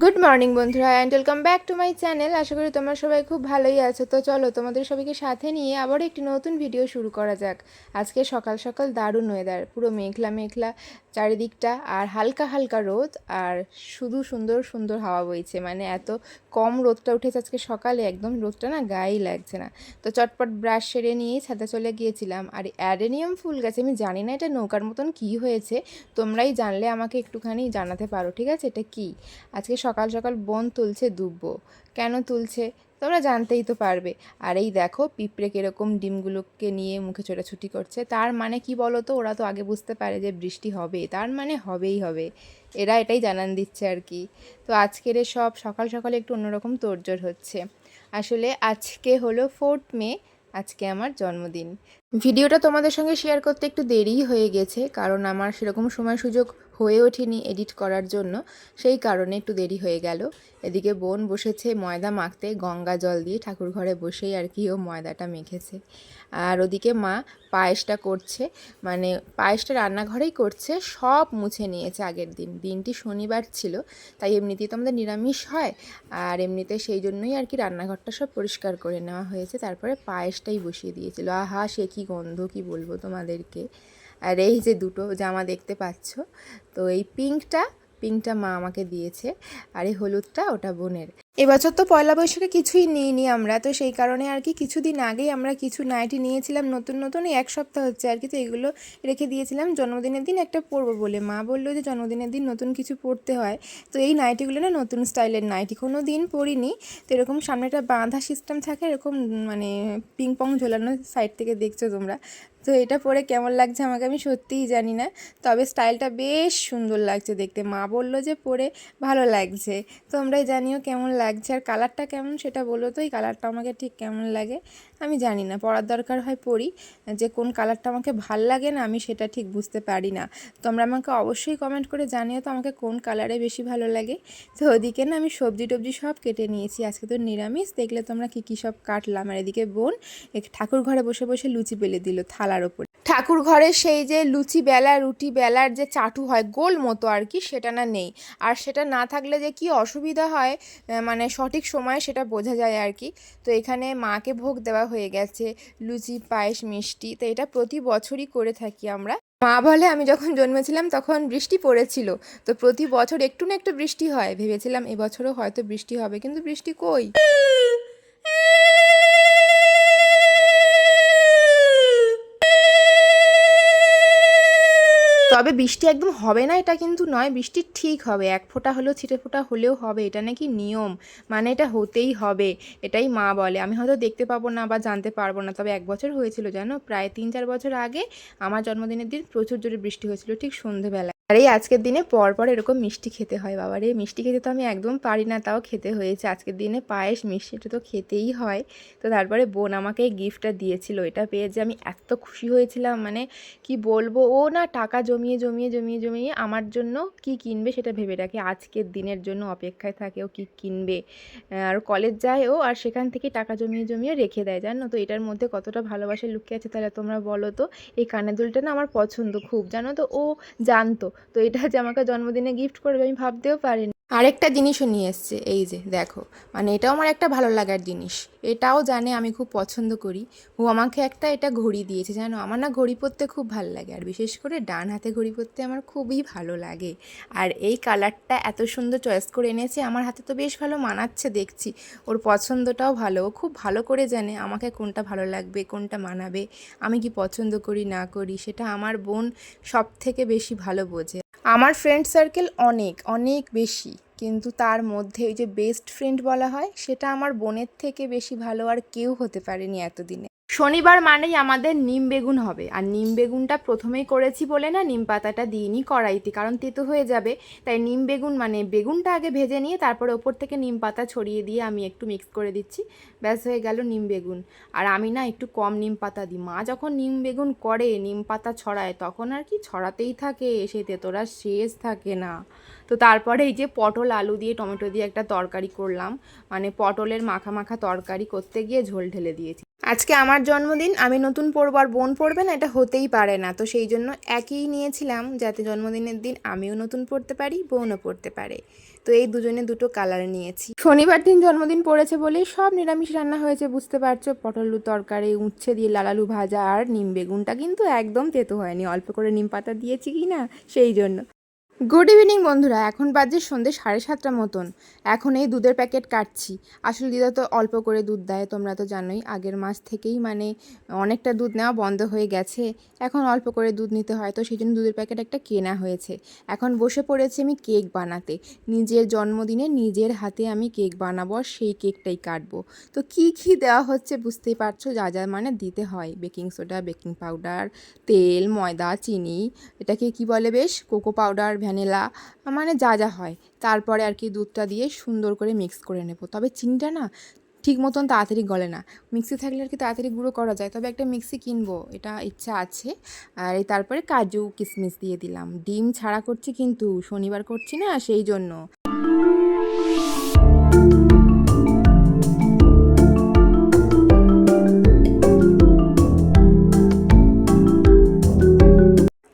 Good morning বন্ধুরা and welcome back to my channel. আশা করি তোমরা সবাই খুব ভালোই আছো। তো চলো তোমাদের সবাইকে সাথে নিয়ে আবার একটি নতুন ভিডিও শুরু করা যাক। আজকে সকাল সকাল দারুণ ওয়েদার, পুরো মেঘলা মেঘলা চারিদিকটা, আর হালকা হালকা রোদ, আর শুধু সুন্দর সুন্দর হাওয়া বইছে। মানে এত কম রোদটা উঠেছে আজকে সকালে, একদম রোদটা না গায়েই লাগছে না। তো চটপট ব্রাশ সেরে নিয়েই ছাদে চলে গিয়েছিলাম। আর অ্যাডেনিয়াম ফুল গাছে আমি জানি না এটা নৌকার মতন কী হয়েছে, তোমরাই জানলে আমাকে একটুখানি জানাতে পারো, ঠিক আছে? এটা কি? আজকে সকাল সকাল বোন তুলছে দুব্বো। কেন তুলছে তোমরা জানতেই তো পারবে। আর এই দেখো পিঁপড়ে কীরকম ডিমগুলোকে নিয়ে মুখে ছোটাছুটি করছে। তার মানে কি বলো তো, ওরা তো আগে বুঝতে পারে যে বৃষ্টি হবে, তার মানে হবেই হবে। এরা এটাই জানান দিচ্ছে আর কি। তো আজকের সব সকাল সকালে একটু অন্যরকম তোড়জোড় হচ্ছে। আসলে আজকে হলো 4th মে, আজকে আমার জন্মদিন। ভিডিওটা তোমাদের সঙ্গে শেয়ার করতে একটু দেরিই হয়ে গেছে, কারণ আমার সেরকম সময় সুযোগ হয়ে ওঠেনি এডিট করার জন্য, সেই কারণে একটু দেরি হয়ে গেল। এদিকে বোন বসেছে ময়দা মাখতে, গঙ্গা জল দিয়ে ঠাকুর ঘরে বসেই আর কি ও ময়দাটা মেখেছে। আর ওদিকে মা পায়েসটা করছে, মানে পায়েসটা রান্নাঘরেই করছে, সব মুছে নিয়েছে আগের দিন। দিনটি শনিবার ছিল, তাই এমনিতেই তো আমাদের নিরামিষ হয়, আর এমনিতে সেই জন্যই আর কি রান্নাঘরটা সব পরিষ্কার করে নেওয়া হয়েছে। তারপরে পায়েসটাই বসিয়ে দিয়েছিল। আহা সে কি গন্ধ, কি বলবো তোমাদেরকে। আর এই যে দুটো জামা দেখতে পাচ্ছ, তো এই পিঙ্কটা মা আমাকে দিয়েছে, আর এই হলুদটা ওটা বোনের। এবছর তো পয়লা বৈশাখে কিছুই নিইনি আমরা, তো সেই কারণে আর কি কিছুদিন আগেই আমরা কিছু নাইটি নিয়েছিলাম নতুন নতুন, এই 1 সপ্তাহ হচ্ছে আর কি। তো এগুলো রেখে দিয়েছিলাম জন্মদিনের দিন একটা পরবো বলে। মা বললো যে জন্মদিনের দিন নতুন কিছু পরতে হয়। তো এই নাইটিগুলো না নতুন স্টাইলের নাইটি, কোনো দিন পরিনি। তো এরকম সামনে একটা বাঁধা সিস্টেম থাকে, এরকম মানে পিং পং ঝোলানো, সাইড থেকে দেখছো তোমরা। তো এটা পরে কেমন লাগছে আমাকে আমি সত্যিই জানি না, তবে স্টাইলটা বেশ সুন্দর লাগছে দেখতে। মা বললো যে পরে ভালো লাগছে, তোমরাই জানিও কেমন লাগছে। আর কালারটা কেমন সেটা বলো তো, এই কালারটা আমাকে ঠিক কেমন লাগে আমি জানি না। পরার দরকার হয় পরি, যে কোন কালারটা আমাকে ভাল লাগে না আমি সেটা ঠিক বুঝতে পারি না। তোমরা আমাকে অবশ্যই কমেন্ট করে জানিও তো আমাকে কোন কালারে বেশি ভালো লাগে। তো ওদিকে না আমি সবজি টবজি সব কেটে নিয়েছি, আজকে তো নিরামিষ। দেখলে তোমরা কী কী সব কাটলাম। আর এদিকে বোন ঠাকুর ঘরে বসে বসে লুচি বেলে দিল থালার ওপরে। ঠাকুর ঘরে সেই যে লুচি বেলা রুটি বেলার যে চাটু হয় গোল মতো আর কি, সেটা না নেই। আর সেটা না থাকলে যে কি অসুবিধা হয়, মানে সঠিক সময়ে সেটা বোঝা যায় আর কি। তো এখানে মাকে ভোগ দেওয়া হয়ে গেছে, লুচি পায়েস মিষ্টি। তো এটা প্রতি বছরই করে থাকি আমরা। মা বলে আমি যখন জন্মেছিলাম তখন বৃষ্টি পড়েছিল, তো প্রতি বছর একটু না একটু বৃষ্টি হয়। ভেবেছিলাম এবছরও হয়তো বৃষ্টি হবে, কিন্তু বৃষ্টি কই। তবে বৃষ্টি একদম হবে না এটা কিন্তু নয়, বৃষ্টি ঠিক হবে, এক ফোঁটা হলেও ছিটে ফোঁটা হলেও হবে, এটা নাকি নিয়ম, মানে এটা হতেই হবে, এটাই মা বলে। আমি হয়তো দেখতে পাবো না বা জানতে পারবো না, তবে 1 বছর হয়েছিল জানো, প্রায় 3-4 বছর আগে আমার জন্মদিনের দিন প্রচুর জোরে বৃষ্টি হয়েছিল ঠিক সন্ধেবেলায়। আর এই আজকের দিনে পর পর এরকম মিষ্টি খেতে হয়। বাবা রে, মিষ্টি খেতে তো আমি একদম পারি না, তাও খেতে হয়েছে আজকের দিনে। পায়েস মিষ্টি এটা তো খেতেই হয়। তো তারপরে বোন আমাকে এই গিফটটা দিয়েছিল, এটা পেয়ে যে আমি এত খুশি হয়েছিলাম, মানে কি বলবো। ও না টাকা জমিয়ে জমিয়ে জমিয়ে জমিয়ে আমার জন্য কি কিনবে সেটা ভেবে রাখে, আজকের দিনের জন্য অপেক্ষায় থাকে ও কি কিনবে। আর কলেজ যায় ও, আর সেখান থেকে টাকা জমিয়ে জমিয়ে রেখে দেয়, জানো তো এটার মধ্যে কতটা ভালোবাসা লুকিয়ে আছে তাহলে তোমরা বলো তো। এই কানের দুলটা না আমার পছন্দ খুব, জানো তো, ও জানতো। তো এটা যে আমাকে জন্মদিনে গিফট করবে আমি ভাবতেও পারিনি। আরেকটা জিনিসও নিয়ে এসছে, এই যে দেখো, মানে এটাও আমার একটা ভালো লাগার জিনিস, এটাও জানে আমি খুব পছন্দ করি। ও আমাকে একটা এটা ঘড়ি দিয়েছে, জানো আমার না ঘড়ি পরতে খুব ভালো লাগে, আর বিশেষ করে ডান হাতে ঘড়ি পরতে আমার খুবই ভালো লাগে। আর এই কালারটা এত সুন্দর চয়েস করে এনেছে, আমার হাতে তো বেশ ভালো মানাচ্ছে দেখছি। ওর পছন্দটাও ভালো, ও খুব ভালো করে জানে আমাকে কোনটা ভালো লাগবে কোনটা মানাবে, আমি কি পছন্দ করি না করি, সেটা আমার বোন সব থেকে বেশি ভালো বোঝে। আমার ফ্রেন্ড সার্কেল অনেক অনেক বেশি, কিন্তু তার মধ্যে ওই যে বেস্ট ফ্রেন্ড বলা হয়, সেটা আমার বোনের থেকে বেশি ভালো আর কেউ হতে পারেনি এতদিনে। শনিবার মানেই আমাদের নিম বেগুন হবে, আর নিম বেগুনটা প্রথমেই করেছি বলে না নিম পাতাটা দিইনি কড়াইতে, কারণ তেতো হয়ে যাবে। তাই নিম বেগুন মানে বেগুনটা আগে ভেজে নিয়ে তারপরে ওপর থেকে নিম পাতা ছড়িয়ে দিয়ে আমি একটু মিক্স করে দিচ্ছি, ব্যাস হয়ে গেল নিম বেগুন। আর আমি না একটু কম নিম পাতা দিই, মা যখন নিম বেগুন করে নিম পাতা ছড়ায় তখন আর কি ছড়াতেই থাকে, সেই তেতোরা শেষ থাকে না। তো তারপরে এই যে পটল আলু দিয়ে টমেটো দিয়ে একটা তরকারি করলাম, মানে পটলের মাখা মাখা তরকারি করতে গিয়ে ঝোল ঢেলে দিয়েছি। আজকে আমার জন্মদিন, আমি নতুন পরবো আর বোন পরবে না, এটা হতেই পারে না। তো সেই জন্য একই নিয়েছিলাম, যাতে জন্মদিনের দিন আমিও নতুন পরতে পারি, বোনও পরতে পারে। তো এই দুজনে দুটো কালার নিয়েছি। শনিবার দিন জন্মদিন পড়েছে বলেই সব নিরামিষ রান্না হয়েছে, বুঝতে পারছো। পটল আলু তরকারি, উচ্ছে দিয়ে লাল আলু ভাজা, আর নিম বেগুনটা কিন্তু একদম তেতো হয়নি, অল্প করে নিম পাতা দিয়েছি কি না, সেই জন্য। গুড ইভিনিং বন্ধুরা, এখন বাজে সন্ধ্যে 7:30 মতন। এখন এই দুধের প্যাকেট কাটছি। আসলে দিদা তো অল্প করে দুধ দেয়, তোমরা তো জানোই। আগের মাস থেকেই মানে অনেকটা দুধ নেওয়া বন্ধ হয়ে গেছে, এখন অল্প করে দুধ নিতে হয়, তো সেই জন্য দুধের প্যাকেট একটা কেনা হয়েছে। এখন বসে পড়েছি আমি কেক বানাতে। নিজের জন্মদিনে নিজের হাতে আমি কেক বানাবো, আর সেই কেকটাই কাটবো। তো কী কী দেওয়া হচ্ছে বুঝতেই পারছো, যা যা মানে দিতে হয়: বেকিং সোডা, বেকিং পাউডার, তেল, ময়দা, চিনি, এটাকে কি বলে বেশ, কোকো পাউডার, ভ্যানিলা, মানে যা যা হয়। তারপরে আর কি দুধটা দিয়ে সুন্দর করে মিক্স করে নেব। তবে চিনিটা না ঠিক মতন তাড়াতাড়ি গলে না। মিক্সি থাকলে আর কি তাড়াতাড়ি গুঁড়ো করা যায়, তবে একটা মিক্সি কিনবো, এটা ইচ্ছা আছে। আর এই তারপরে কাজু কিশমিশ দিয়ে দিলাম। ডিম ছাড়া করছি কিন্তু, শনিবার করছি না, সেই জন্য।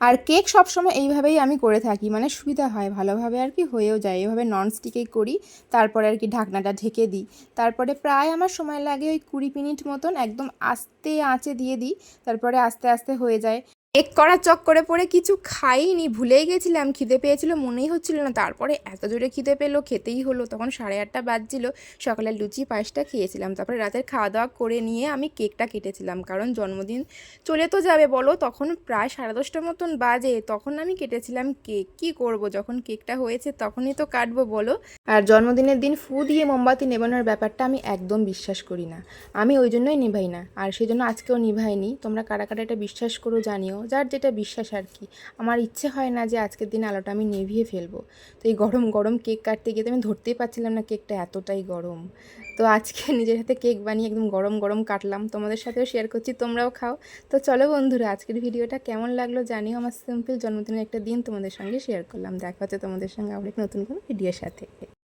আর কেক সবসময় এইভাবেই আমি করে থাকি, মানে সুবিধা হয়, ভালোভাবে আর কি হয়েও যায়। এভাবে ননস্টিকেই করি। তারপরে আর কি ঢাকনাটা ঢেকে দিই। তারপরে প্রায় আমার সময় লাগে ওই 20 মিনিট মতন, একদম আস্তে আঁচে দিয়ে দিই। তারপরে আস্তে আস্তে হয়ে যায়। কেক করার চক্করে পড়ে কিছু খাইনি, ভুলেই গেছিলাম। খিদে পেয়েছিল, মনেই হচ্ছিল না। তারপরে এত জোরে খিদে পেলো, খেতেই হলো। তখন 8:30 বাজছিল। সকালে লুচি পায়েসটা খেয়েছিলাম। তারপরে রাতের খাওয়া দাওয়া করে নিয়ে আমি কেকটা কেটেছিলাম, কারণ জন্মদিন চলে তো যাবে বলো, তখন প্রায় 10:30 মতন বাজে। তখন আমি কেটেছিলাম কেক। কি করব, যখন কেকটা হয়েছে তখনই তো কাটবো বলো। আর জন্মদিনের দিন ফু দিয়ে মোমবাতি নেবানোর ব্যাপারটা আমি একদম বিশ্বাস করি না। আমি ওই জন্যই নিভাই না, আর সেই জন্য আজকেও নিভাইনি। তোমরা কারা কারা এটা বিশ্বাস করো জানিও, যার যেটা বিশ্বাস আর কি। আমার ইচ্ছে হয় না যে আজকের দিন আলোটা আমি নিভিয়ে ফেলবো। তো এই গরম গরম কেক কাটতে গিয়ে তো আমি ধরতেই পারছিলাম না কেকটা এতটাই গরম। তো আজকে নিজের হাতে কেক বানিয়ে একদম গরম গরম কাটলাম, তোমাদের সাথেও শেয়ার করছি, তোমরাও খাও। তো চলো বন্ধুরা, আজকের ভিডিওটা কেমন লাগলো জানিও। আমার সিম্পল জন্মদিনের একটা দিন তোমাদের সঙ্গে শেয়ার করলাম। দেখা হচ্ছে তোমাদের সঙ্গে আবার এক নতুন কোনো ভিডিওর সাথে।